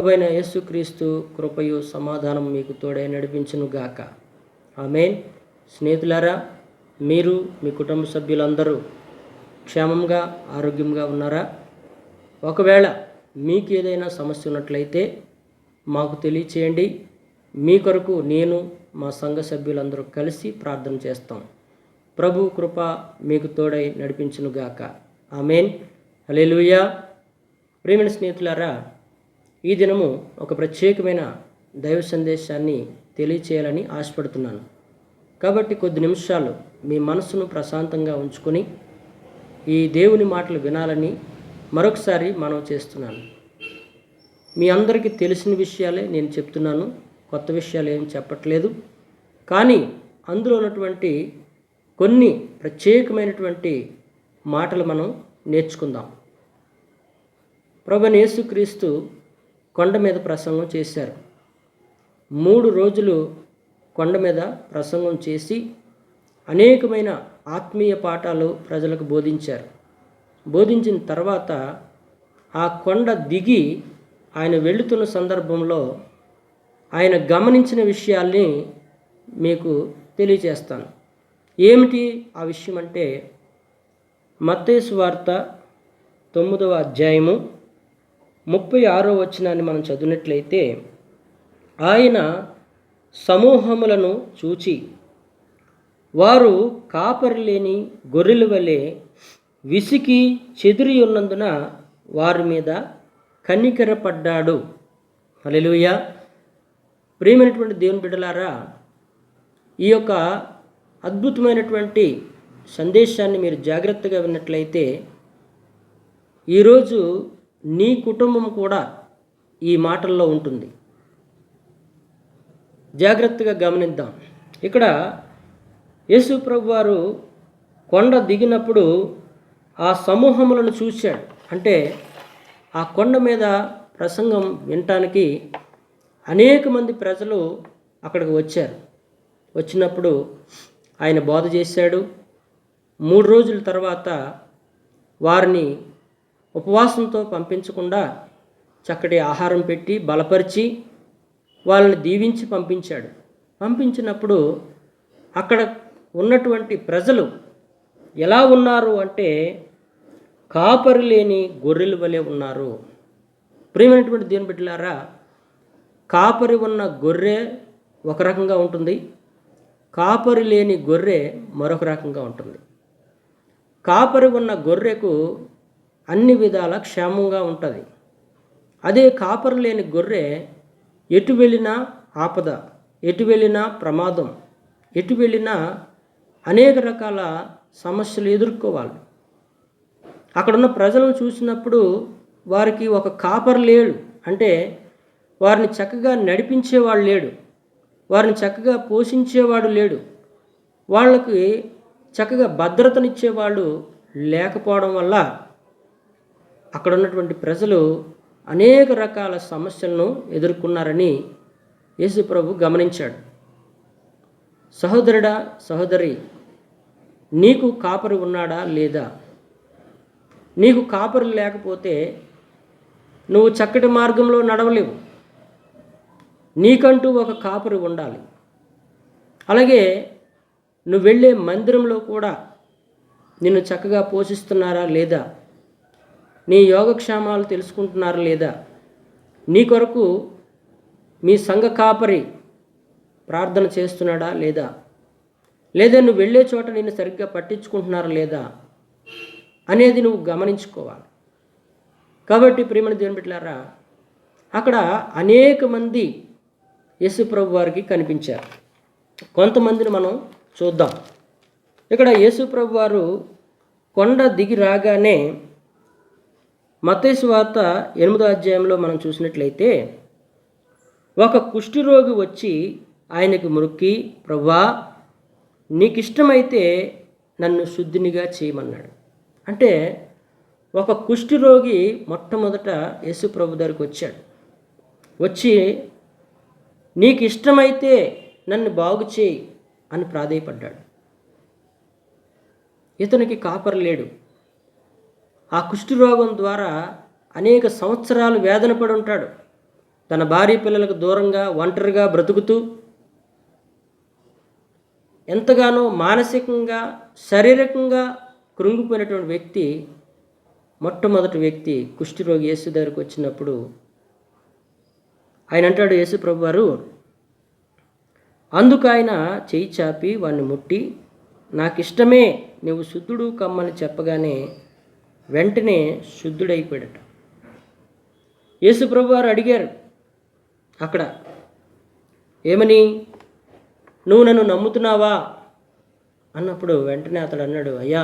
ప్రభువైన యేసుక్రీస్తు కృపయు సమాధానం మీకు తోడై నడిపించును గాక. ఆమేన్. స్నేహితులారా, మీరు మీ కుటుంబ సభ్యులందరూ క్షేమంగా ఆరోగ్యంగా ఉన్నారా? ఒకవేళ మీకు ఏదైనా సమస్య ఉన్నట్లయితే మాకు తెలియచేయండి. మీ కొరకు నేను మా సంఘ సభ్యులందరూ కలిసి ప్రార్థన చేస్తాం. ప్రభు కృప మీకు తోడై నడిపించును గాక. ఆమేన్. హల్లెలూయా. ప్రియమైన స్నేహితులారా, ఈ దినము ఒక ప్రత్యేకమైన దైవ సందేశాన్ని తెలియచేయాలని ఆశపడుతున్నాను. కాబట్టి కొద్ది నిమిషాలు మీ మనసును ప్రశాంతంగా ఉంచుకొని ఈ దేవుని మాటలు వినాలని మరొకసారి మనవి చేస్తున్నాను. మీ అందరికీ తెలిసిన విషయాలే నేను చెప్తున్నాను, కొత్త విషయాలు ఏం చెప్పట్లేదు. కానీ అందులో ఉన్నటువంటి కొన్ని ప్రత్యేకమైనటువంటి మాటలు మనం నేర్చుకుందాం. ప్రభువైన యేసుక్రీస్తు కొండ మీద ప్రసంగం చేశారు. 3 రోజులు కొండ మీద ప్రసంగం చేసి అనేకమైన ఆత్మీయ పాఠాలు ప్రజలకు బోధించారు. బోధించిన తర్వాత ఆ కొండ దిగి ఆయన వెళుతున్న సందర్భంలో ఆయన గమనించిన విషయాల్ని మీకు తెలియజేస్తాను. ఏమిటి ఆ విషయం అంటే, మత్తయి సువార్త 9వ అధ్యాయము 36వ వచనాన్ని మనం చదివినట్లయితే, ఆయన సమూహములను చూచి వారు కాపరి లేని గొర్రెల వలె విసికి చెదిరి ఉన్నందున వారి మీద కనికరపడ్డాడు. హల్లెలూయా. ప్రియమైనటువంటి దేవుని బిడ్డలారా, ఈ యొక్క అద్భుతమైనటువంటి సందేశాన్ని మీరు జాగ్రత్తగా విన్నట్లయితే ఈరోజు నీ కుటుంబం కూడా ఈ మాటల్లో ఉంటుంది. జాగ్రత్తగా గమనిద్దాం. ఇక్కడ యేసు ప్రభు వారు కొండ దిగినప్పుడు ఆ సమూహములను చూశాడు. అంటే ఆ కొండ మీద ప్రసంగం వినటానికి అనేక మంది ప్రజలు అక్కడికి వచ్చారు. వచ్చినప్పుడు ఆయన బోధ చేశాడు. 3 రోజుల తర్వాత వారిని ఉపవాసంతో పంపించకుండా చక్కటి ఆహారం పెట్టి బలపరిచి వాళ్ళని దీవించి పంపించాడు. పంపించినప్పుడు అక్కడ ఉన్నటువంటి ప్రజలు ఎలా ఉన్నారు అంటే, కాపరి లేని గొర్రెల వలె ఉన్నారు. ప్రియమైనటువంటి దేవుని బిడ్డలారా, కాపరి ఉన్న గొర్రె ఒక రకంగా ఉంటుంది, కాపరి లేని గొర్రె మరొక రకంగా ఉంటుంది. కాపరి ఉన్న గొర్రెకు అన్ని విధాల క్షేమంగా ఉంటుంది. అదే కాపరి లేని గొర్రె ఎటు వెళ్ళినా ఆపద, ఎటు వెళ్ళినా ప్రమాదం, ఎటు వెళ్ళినా అనేక రకాల సమస్యలు ఎదుర్కోవాలి. అక్కడున్న ప్రజలను చూసినప్పుడు వారికి ఒక కాపరి లేడు, అంటే వారిని చక్కగా నడిపించేవాడు లేడు, వారిని చక్కగా పోషించేవాడు లేడు, వాళ్ళకి చక్కగా భద్రతనిచ్చేవాడు లేకపోవడం వల్ల అక్కడ ఉన్నటువంటి ప్రజలు అనేక రకాల సమస్యలను ఎదుర్కొన్నారని యేసు ప్రభు గమనించాడు. సహోదరుడా, సహోదరి, నీకు కాపరి ఉన్నాడా లేదా? నీకు కాపరి లేకపోతే నువ్వు చక్కటి మార్గంలో నడవలేవు. నీకంటూ ఒక కాపరి ఉండాలి. అలాగే నువ్వు వెళ్ళే మందిరంలో కూడా నిన్ను చక్కగా పోషిస్తున్నారా లేదా? నీ యోగక్షేమాలు తెలుసుకుంటున్నారా లేదా? నీ కొరకు మీ సంఘ కాపరి ప్రార్థన చేస్తున్నాడా లేదా? లేదా నువ్వు వెళ్ళే చోట నిన్ను సరిగ్గా పట్టించుకుంటున్నారా లేదా అనేది నువ్వు గమనించుకోవాలి. కాబట్టి ప్రియమైన దేవుని బిడ్డలారా, అక్కడ అనేక మంది యేసు ప్రభు వారికి కనిపించారు. కొంతమందిని మనం చూద్దాం. ఇక్కడ యేసు ప్రభు వారు కొండ దిగి రాగానే మత్తయి సువార్త 8వ అధ్యాయంలో మనం చూసినట్లయితే, ఒక కుష్ఠరోగి వచ్చి ఆయనకు మొక్కి, ప్రభువా, నీకు ఇష్టమైతే నన్ను శుద్ధినిగా చేయమన్నాడు. అంటే ఒక కుష్ఠరోగి మొట్టమొదట యేసు ప్రభు దగ్గరికి వచ్చాడు. వచ్చి నీకు ఇష్టమైతే నన్ను బాగు చేయి అని ప్రాధేయపడ్డాడు. ఇతనికి కాపరి లేడు. ఆ కుష్ఠరోగం ద్వారా అనేక సంవత్సరాలు వేదన పడి ఉంటాడు. తన భార్య పిల్లలకు దూరంగా ఒంటరిగా బ్రతుకుతూ ఎంతగానో మానసికంగా శారీరకంగా కృంగిపోయినటువంటి వ్యక్తి, మొట్టమొదటి వ్యక్తి కుష్ఠరోగి యేసు దగ్గరికి వచ్చినప్పుడు ఆయన అంటాడు, యేసు ప్రభు వారు, అందుకు ఆయన చేయి చాపి వాడిని ముట్టి, నాకిష్టమే, నువ్వు శుద్ధుడు కమ్మని చెప్పగానే వెంటనే శుద్ధుడైపోయాడట. యేసు ప్రభు వారు అడిగారు అక్కడ ఏమని, నువ్వు నన్ను నమ్ముతున్నావా అన్నప్పుడు వెంటనే అతడు అన్నాడు, అయ్యా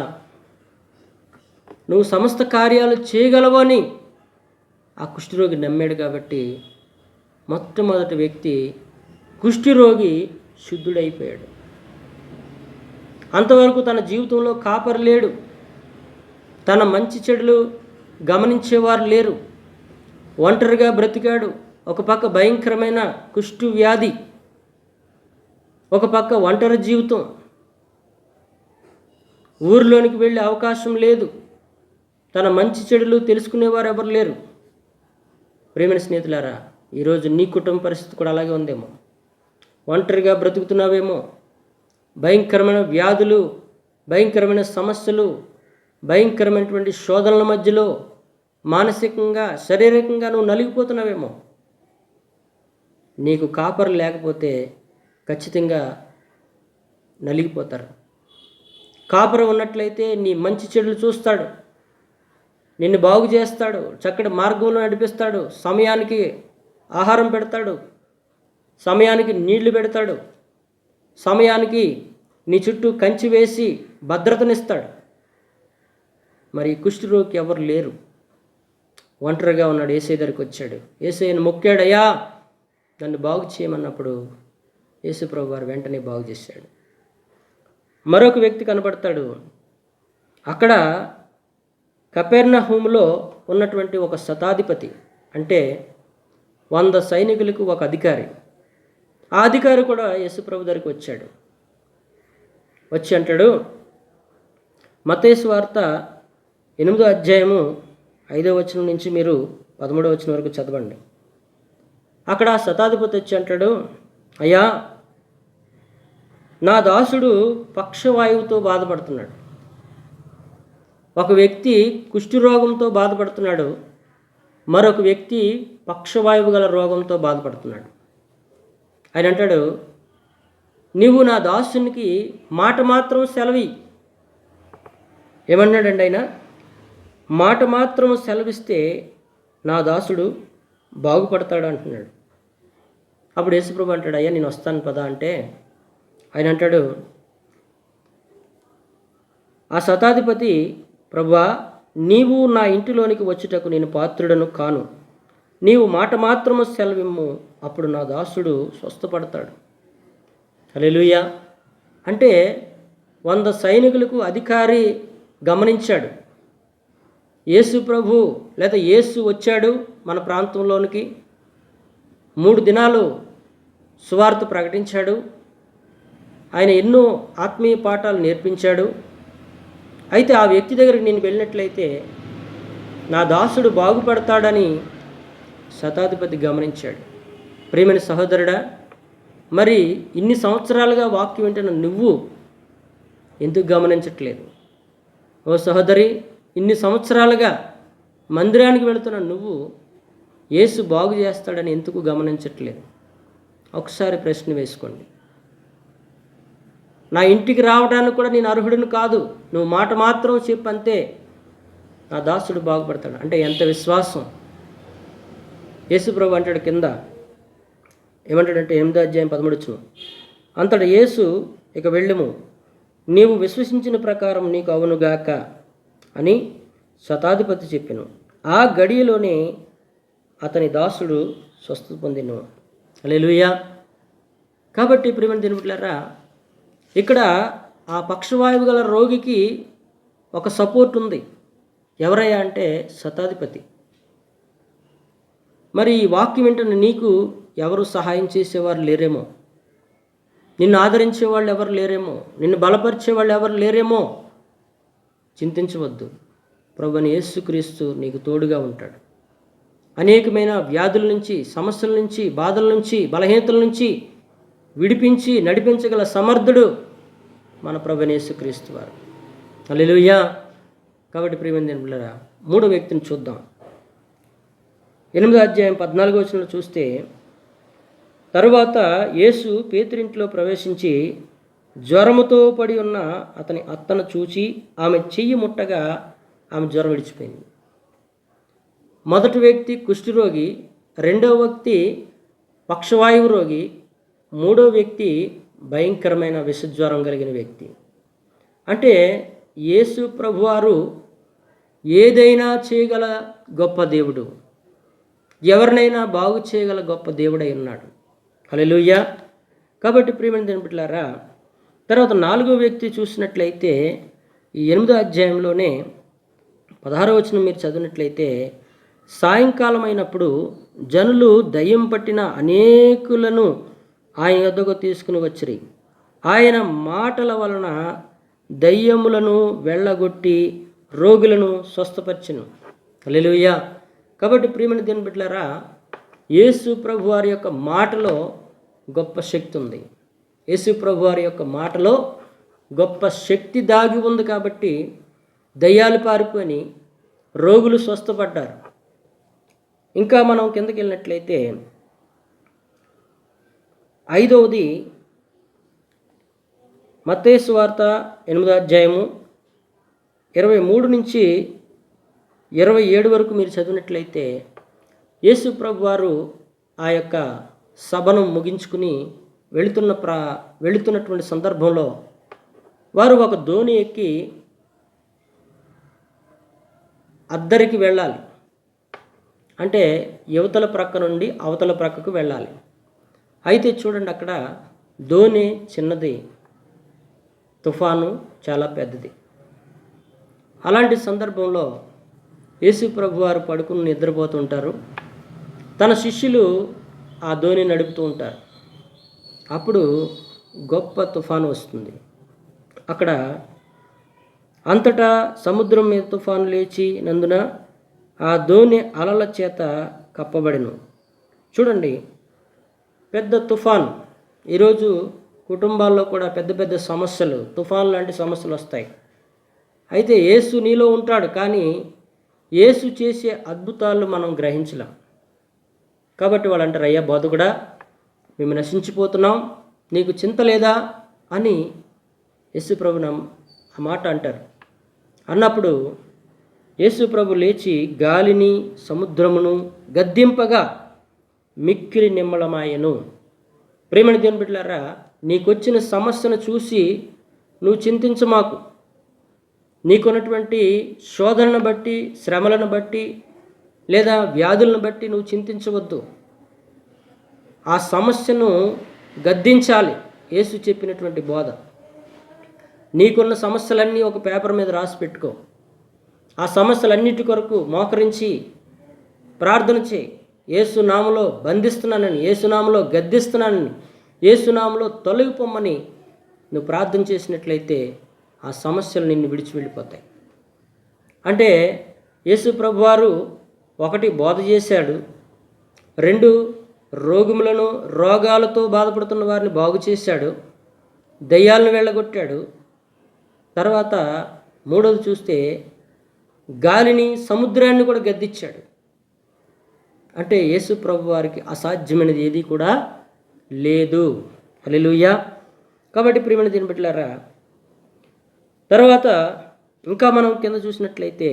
నువ్వు సమస్త కార్యాలు చేయగలవు అని ఆ కుష్ఠరోగి నమ్మాడు. కాబట్టి మొట్టమొదటి వ్యక్తి కుష్ఠరోగి శుద్ధుడైపోయాడు. అంతవరకు తన జీవితంలో కాపరి లేడు, తన మంచి చెడులు గమనించేవారు లేరు, ఒంటరిగా బ్రతికాడు. ఒక పక్క భయంకరమైన కుష్టు వ్యాధి, ఒక పక్క ఒంటరి జీవితం, ఊరిలోనికి వెళ్ళే అవకాశం లేదు, తన మంచి చెడులు తెలుసుకునేవారు ఎవరు లేరు. ప్రేమైన స్నేహితులారా, ఈరోజు నీ కుటుంబ పరిస్థితి కూడా అలాగే ఉందేమో. ఒంటరిగా బ్రతుకుతున్నావేమో. భయంకరమైన వ్యాధులు, భయంకరమైన సమస్యలు, భయంకరమైనటువంటి శోధనల మధ్యలో మానసికంగా శారీరకంగా నువ్వు నలిగిపోతున్నావేమో. నీకు కాపరు లేకపోతే ఖచ్చితంగా నలిగిపోతారు. కాపరు ఉన్నట్లయితే నీ మంచి చెడులు చూస్తాడు, నిన్ను బాగు చేస్తాడు, చక్కటి మార్గంలో నడిపిస్తాడు, సమయానికి ఆహారం పెడతాడు, సమయానికి నీళ్లు పెడతాడు, సమయానికి నీ చుట్టూ కంచి వేసి భద్రతనిస్తాడు. మరి కుష్ఠరోగికి ఎవరు లేరు, ఒంటరిగా ఉన్నాడు. యేసయ్య దగ్గరికి వచ్చాడు, యేసయ్యను మొక్కాడయ్యా నన్ను బాగు చేయమన్నప్పుడు యేసు ప్రభు వారు వెంటనే బాగు చేశాడు. మరొక వ్యక్తి కనబడతాడు. అక్కడ కపెర్నహూములో ఉన్నటువంటి ఒక శతాధిపతి, అంటే 100 సైనికులకు ఒక అధికారి. ఆ అధికారి కూడా యేసు ప్రభు దగ్గరికి వచ్చాడు. వచ్చి అంటాడు, మత్తయి సువార్త 8వ అధ్యాయము 5వ వచనం నుంచి మీరు 13వ వచనం వరకు చదవండి. అక్కడ ఆ శతాధిపతి వచ్చి అంటాడు, అయ్యా నా దాసుడు పక్షవాయువుతో బాధపడుతున్నాడు. ఒక వ్యక్తి కుష్ఠరోగంతో బాధపడుతున్నాడు, మరొక వ్యక్తి పక్షవాయువు గల రోగంతో బాధపడుతున్నాడు. ఆయన అంటాడు, నీవు నా దాసునికి మాట మాత్రం సెలవి. ఏమన్నాడండి ఆయన? మాట మాత్రం సెలవిస్తే నా దాసుడు బాగుపడతాడు అంటున్నాడు. అప్పుడు యేసుప్రభు అంటాడు, అయ్యా నేను వస్తాను పదా అంటే ఆయన అంటాడు, ఆ శతాధిపతి, ప్రభువా నీవు నా ఇంటిలోనికి వచ్చుటకు నేను పాత్రుడను కాను, నీవు మాట మాత్రము సెలవిమ్ము, అప్పుడు నా దాసుడు స్వస్థపడతాడు. హల్లెలూయా. అంటే 100 సైనికులకు అధికారి గమనించాడు. యేసు ప్రభు లేదా యేసు వచ్చాడు మన ప్రాంతంలోనికి, 3 దినాలు సువార్త ప్రకటించాడు, ఆయన ఎన్నో ఆత్మీయ పాఠాలు నేర్పించాడు. అయితే ఆ వ్యక్తి దగ్గరికి నేను వెళ్ళినట్లయితే నా దాసుడు బాగుపడతాడని శతాధిపతి గమనించాడు. ప్రియమైన సహోదరుడా, మరి ఇన్ని సంవత్సరాలుగా వాక్యం వింటున్న నువ్వు ఎందుకు గమనించట్లేదు? ఓ సహోదరి, ఇన్ని సంవత్సరాలుగా మందిరానికి వెళుతున్న నువ్వు యేసు బాగు చేస్తాడని ఎందుకు గమనించట్లేదు? ఒకసారి ప్రశ్న వేసుకోండి. నా ఇంటికి రావడానికి కూడా నేను అర్హుడిని కాదు, నువ్వు మాట మాత్రం చెప్పంతే నా దాసుడు బాగుపడతాడు అంటే ఎంత విశ్వాసం! యేసు ప్రభు అంటాడు కింద, ఏమంటాడంటే 8వ అధ్యాయం 13 అంతటా యేసు, ఇక వెళ్ళుము, నీవు విశ్వసించిన ప్రకారం నీకు అవునుగాక అని శతాధిపతి చెప్పెను. ఆ గడియలోనే అతని దాసుడు స్వస్థత పొందెను. హల్లెలూయా. కాబట్టి ప్రియమైన దేవులారా, ఇక్కడ ఆ పక్షవాయువు గల రోగికి ఒక సపోర్ట్ ఉంది. ఎవరయ్యా అంటే శతాధిపతి. మరి ఈ వాక్యం ఏంటంటే నీకు ఎవరు సహాయం చేసేవారు లేరేమో, నిన్ను ఆదరించే వాళ్ళు ఎవరు లేరేమో, నిన్ను బలపరిచే వాళ్ళు ఎవరు లేరేమో. చింతించవద్దు, ప్రభువైన యేసుక్రీస్తు నీకు తోడుగా ఉంటాడు. అనేకమైన వ్యాధుల నుంచి, సమస్యల నుంచి, బాధల నుంచి, బలహీనతల నుంచి విడిపించి నడిపించగల సమర్థుడు మన ప్రభువైన యేసుక్రీస్తు వారు. హల్లెలూయా. కాబట్టి ప్రియమైన దేవులారా, మూడో వ్యక్తిని చూద్దాం. 8వ అధ్యాయం 14వ వచనంలో చూస్తే, తరువాత యేసు పేతురింట్లో ప్రవేశించి జ్వరముతో పడి ఉన్న అతని అత్తను చూచి ఆమె చెయ్యి ముట్టగా ఆమె జ్వరం విడిచిపోయింది. మొదటి వ్యక్తి కుష్ఠరోగి, రెండవ వ్యక్తి పక్షవాయువు రోగి, మూడో వ్యక్తి భయంకరమైన విషజ్వరం కలిగిన వ్యక్తి. అంటే యేసు ప్రభువారు ఏదైనా చేయగల గొప్ప దేవుడు, ఎవరినైనా బాగు చేయగల గొప్ప దేవుడై ఉన్నాడు. హల్లెలూయా. కాబట్టి ప్రియమైన దేవుని బిడ్డలారా, తర్వాత 4వ వ్యక్తి చూసినట్లయితే ఈ 8వ అధ్యాయంలోనే 16వ వచనం మీరు చదివినట్లయితే, సాయంకాలం అయినప్పుడు జనులు దయ్యం పట్టిన అనేకులను ఆయన యొద్దకు తీసుకుని వచ్చిరి. ఆయన మాటల వలన దయ్యములను వెళ్ళగొట్టి రోగులను స్వస్థపరిచెను. హల్లెలూయా. కాబట్టి ప్రియమైన దేవుని బిడ్డలారా, యేసు ప్రభు వారి యొక్క మాటలో గొప్ప శక్తి ఉంది. యేసు ప్రభు వారి యొక్క మాటలో గొప్ప శక్తి దాగి ఉంది. కాబట్టి దయ్యాలు పారిపోయి రోగులు స్వస్థపడ్డారు. ఇంకా మనం కిందకి వెళ్ళినట్లయితే 5వది మత్తయి సువార్త 8వ అధ్యాయము 23 నుంచి 27 వరకు మీరు చదివినట్లయితే, యేసు ప్రభు వారు ఆ యొక్క సభను ముగించుకుని వెళుతున్నటువంటి సందర్భంలో వారు ఒక దోణి ఎక్కి అద్దరికి వెళ్ళాలి. అంటే యువతల ప్రక్క నుండి అవతల ప్రక్కకు వెళ్ళాలి. అయితే చూడండి, అక్కడ దోణి చిన్నది, తుఫాను చాలా పెద్దది. అలాంటి సందర్భంలో యేసు ప్రభు వారు పడుకుని నిద్రపోతుంటారు. తన శిష్యులు ఆ దోణి నడుపుతూ ఉంటారు. అప్పుడు గొప్ప తుఫాను వస్తుంది. అక్కడ అంతటా సముద్రం మీద తుఫాను లేచి నందున ఆ దోణి అలల చేత కప్పబడెను. చూడండి, పెద్ద తుఫాను. ఈరోజు కుటుంబాల్లో కూడా పెద్ద పెద్ద సమస్యలు, తుఫాను లాంటి సమస్యలు వస్తాయి. అయితే యేసు నీలో ఉంటాడు, కానీ యేసు చేసే అద్భుతాలు మనం గ్రహించలేం. కాబట్టి వాళ్ళు అంటారు, అయ్యా బోధకుడా, మేము నశించిపోతున్నాం, నీకు చింత లేదా అని యేసు ప్రభు ఆ మాట అంటారు. అన్నప్పుడు యేసు ప్రభు లేచి గాలిని సముద్రమును గద్దింపగా మిక్కిలి నిమ్మళమాయెను. ప్రేమని దేవుని బిడ్డలారా, నీకొచ్చిన సమస్యను చూసి నువ్వు చింతించమాకు. నీకున్నటువంటి శోధనను బట్టి, శ్రమలను బట్టి, లేదా వ్యాధులను బట్టి నువ్వు చింతించవద్దు. ఆ సమస్యను గద్దించాలి. యేసు చెప్పినటువంటి బోధ. నీకున్న సమస్యలన్నీ ఒక పేపర్ మీద రాసి పెట్టుకో. ఆ సమస్యలన్నిటి కొరకు మోకరించి ప్రార్థన చేయి. యేసు నామములో బంధిస్తున్నానని, యేసు నామములో గద్దిస్తున్నానని, యేసు నామములో తొలగిపోమ్మని నువ్వు ప్రార్థన చేసినట్లయితే ఆ సమస్యలు నిన్ను విడిచి వెళ్ళిపోతాయి. అంటే యేసు ప్రభువారు 1 బోధ చేశాడు, 2 రోగాలతో బాధపడుతున్న వారిని బాగు చేశాడు, దయ్యాలను వెళ్ళగొట్టాడు. తర్వాత 3వది చూస్తే గాలిని సముద్రాన్ని కూడా గద్దించాడు. అంటే యేసు ప్రభు వారికి అసాధ్యమైనది ఏది కూడా లేదు. హల్లెలూయా. కాబట్టి ప్రియమైన దేవుని బిడ్డలారా, తర్వాత ఇంకా మనం కింద చూసినట్లయితే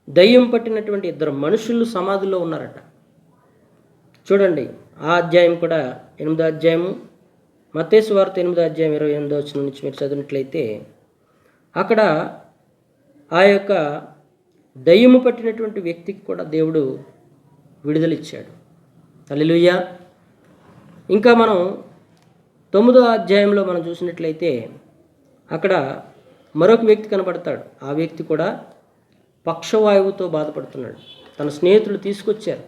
దయ్యం పట్టినటువంటి 2 మనుషులు సమాధిలో ఉన్నారట. చూడండి, ఆ అధ్యాయం కూడా 8వ అధ్యాయము మత్తయి సువార్త 8వ అధ్యాయం 28వ వచనం నుంచి మీరు చదివినట్లయితే, అక్కడ ఆ యొక్క దయ్యము పట్టినటువంటి వ్యక్తికి కూడా దేవుడు విడుదలిచ్చాడు. హల్లెలూయా. ఇంకా మనం 9వ అధ్యాయంలో మనం చూసినట్లయితే అక్కడ మరొక వ్యక్తి కనబడతాడు. ఆ వ్యక్తి కూడా పక్షవాయువుతో బాధపడుతున్నాడు. తన స్నేహితులు తీసుకొచ్చారు.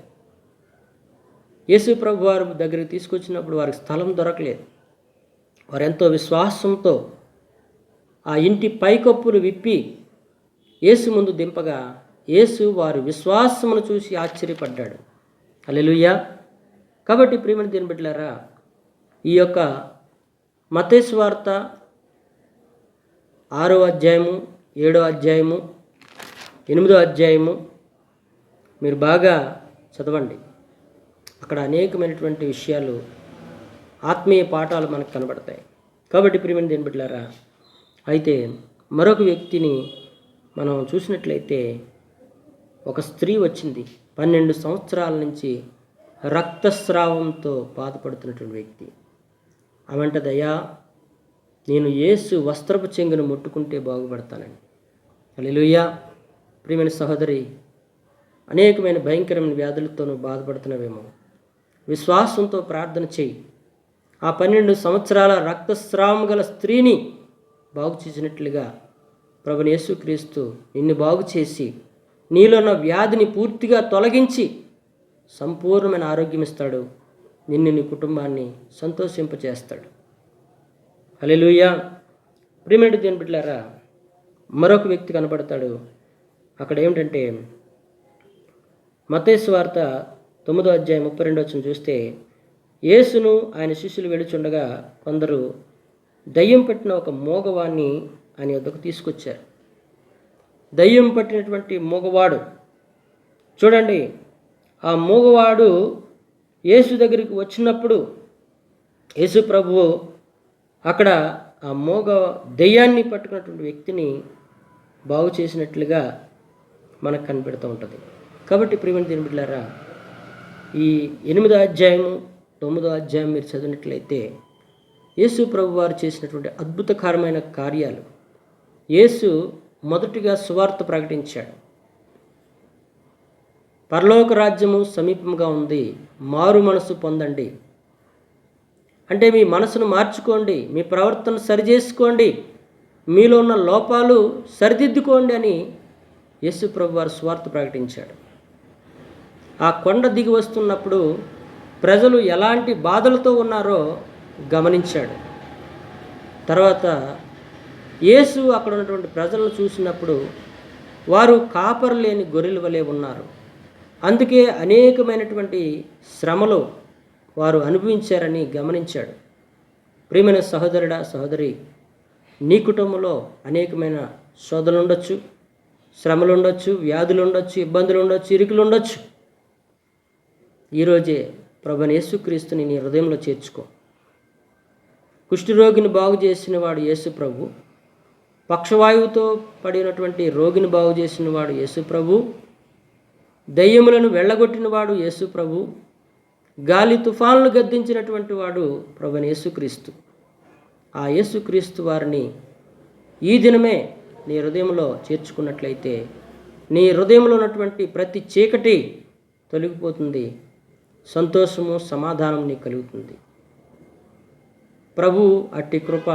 యేసు ప్రభు వారి దగ్గరికి తీసుకొచ్చినప్పుడు వారికి స్థలం దొరకలేదు. వారు ఎంతో విశ్వాసంతో ఆ ఇంటి పైకప్పులు విప్పి యేసు ముందు దింపగా యేసు వారి విశ్వాసమును చూసి ఆశ్చర్యపడ్డాడు. హల్లెలూయా. కాబట్టి ప్రియమైన దేవుని బిడ్డలారా, ఈ యొక్క మత్తయి సువార్త 6వ అధ్యాయము, 7వ అధ్యాయము, 8వ అధ్యాయము మీరు బాగా చదవండి. అక్కడ అనేకమైనటువంటి విషయాలు, ఆత్మీయ పాఠాలు మనకు కనబడతాయి. కాబట్టి ప్రియమైన దేవుని బిడ్డలారా, అయితే మరొక వ్యక్తిని మనం చూసినట్లయితే, ఒక స్త్రీ వచ్చింది, 12 సంవత్సరాల నుంచి రక్తస్రావంతో బాధపడుతున్నటువంటి వ్యక్తి. ఆమెంటదయ్యా, నేను యేసు వస్త్రపు చెంగును ముట్టుకుంటే బాగుపడతానండి. హల్లెలూయా. ప్రియమైన సహోదరి, అనేకమైన భయంకరమైన వ్యాధులతో నువ్వు బాధపడుతున్నావేమో, విశ్వాసంతో ప్రార్థన చేయి. ఆ 12 సంవత్సరాల రక్తస్రావం గల స్త్రీని బాగు చేసినట్లుగా ప్రభువైన యేసుక్రీస్తు నిన్ను బాగు చేసి నీలో ఉన్న వ్యాధిని పూర్తిగా తొలగించి సంపూర్ణమైన ఆరోగ్యం ఇస్తాడు. నిన్ను, నీ కుటుంబాన్ని సంతోషింపచేస్తాడు. హల్లెలూయా. ప్రియమైన దేవుని బిడ్డలారా, మరొక వ్యక్తి కనపడతాడు. అక్కడ ఏమిటంటే, మత్తయి సువార్త 9వ అధ్యాయం 32 చూస్తే, యేసును ఆయన శిష్యులు వెళుచుండగా కొందరు దయ్యం పట్టిన ఒక మోగవాణ్ణి ఆయన వద్దకు తీసుకొచ్చారు. దయ్యం పట్టినటువంటి మోగవాడు, చూడండి, ఆ మోగవాడు యేసు దగ్గరికి వచ్చినప్పుడు యేసు ప్రభువు అక్కడ ఆ దయ్యాన్ని పట్టుకున్నటువంటి వ్యక్తిని బాగు చేసినట్లుగా మనకు కనిపెడుతూ ఉంటుంది. కాబట్టి ప్రియమైన దేవుని బిడ్డలారా, ఈ 8వ అధ్యాయము, 9వ అధ్యాయం మీరు చదివినట్లయితే యేసు ప్రభు వారు చేసినటువంటి అద్భుతకరమైన కార్యాలు. యేసు మొదటిగా సువార్త ప్రకటించాడు. పరలోక రాజ్యము సమీపంగా ఉంది, మారు మనసు పొందండి. అంటే మీ మనసును మార్చుకోండి, మీ ప్రవర్తన సరిచేసుకోండి, మీలో ఉన్న లోపాలు సరిదిద్దుకోండి అని యేసు ప్రభు వారు సువార్త ప్రకటించాడు. ఆ కొండ దిగి వస్తున్నప్పుడు ప్రజలు ఎలాంటి బాధలతో ఉన్నారో గమనించాడు. తర్వాత యేసు అక్కడ ఉన్నటువంటి ప్రజలను చూసినప్పుడు వారు కాపరు లేని గొర్రెల వలె ఉన్నారు. అందుకే అనేకమైనటువంటి శ్రమలు వారు అనుభవించారని గమనించాడు. ప్రియమైన సహోదరుడా, సహోదరి, నీ కుటుంబంలో అనేకమైన శోధనలు ఉండొచ్చు, శ్రమలు ఉండొచ్చు, వ్యాధులు ఉండొచ్చు, ఇబ్బందులు ఉండొచ్చు, ఇరుకులు ఉండొచ్చు. ఈరోజే ప్రభువైన యేసుక్రీస్తుని నీ హృదయంలో చేర్చుకో. కుష్ఠరోగిని బాగు చేసిన వాడు యేసు ప్రభు, పక్షవాయువుతో పడినటువంటి రోగిని బాగు చేసిన వాడు యేసు ప్రభు, దయ్యములను వెళ్ళగొట్టిన వాడు యేసు ప్రభు, గాలి తుఫాన్లు గద్దించినటువంటి వాడు ప్రభువైన యేసుక్రీస్తు. ఆ యేసుక్రీస్తు వారిని ఈ దినమే నీ హృదయంలో చేర్చుకున్నట్లయితే నీ హృదయంలో ఉన్నటువంటి ప్రతి చీకటి తొలగిపోతుంది, సంతోషము, సమాధానం నీకు కలుగుతుంది. ప్రభు అట్టి కృప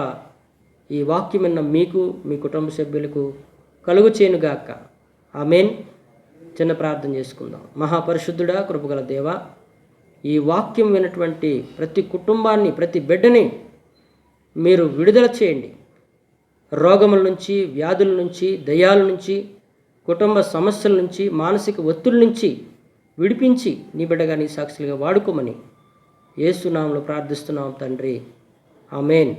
ఈ వాక్యం విన్న మీకు, మీ కుటుంబ సభ్యులకు కలుగు చేయనుగాక. ఆమేన్. చిన్న ప్రార్థన చేసుకుందాం. మహాపరిశుద్ధుడా, కృపగల దేవా, ఈ వాక్యం విన్నటువంటి ప్రతి కుటుంబాన్ని, ప్రతి బిడ్డని మీరు విడుదల చేయండి. రోగముల నుంచి, వ్యాధుల నుంచి, దయ్యాల నుంచి, కుటుంబ సమస్యల నుంచి, మానసిక ఒత్తిడి నుంచి విడిపించి నీ బిడ్డగా, నీ సాక్షులుగా వాడుకోమని యేసు నామములో ప్రార్థిస్తున్నాం తండ్రి. ఆమేన్.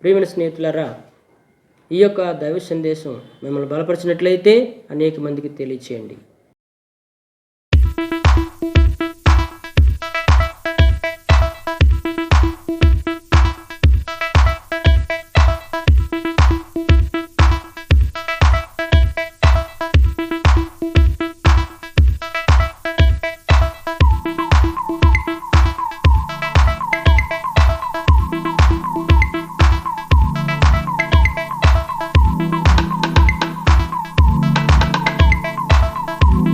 ప్రియమైన స్నేహితులారా, ఈ యొక్క దైవ సందేశం మిమ్మల్ని బలపరిచినట్లయితే అనేక మందికి తెలియచేయండి.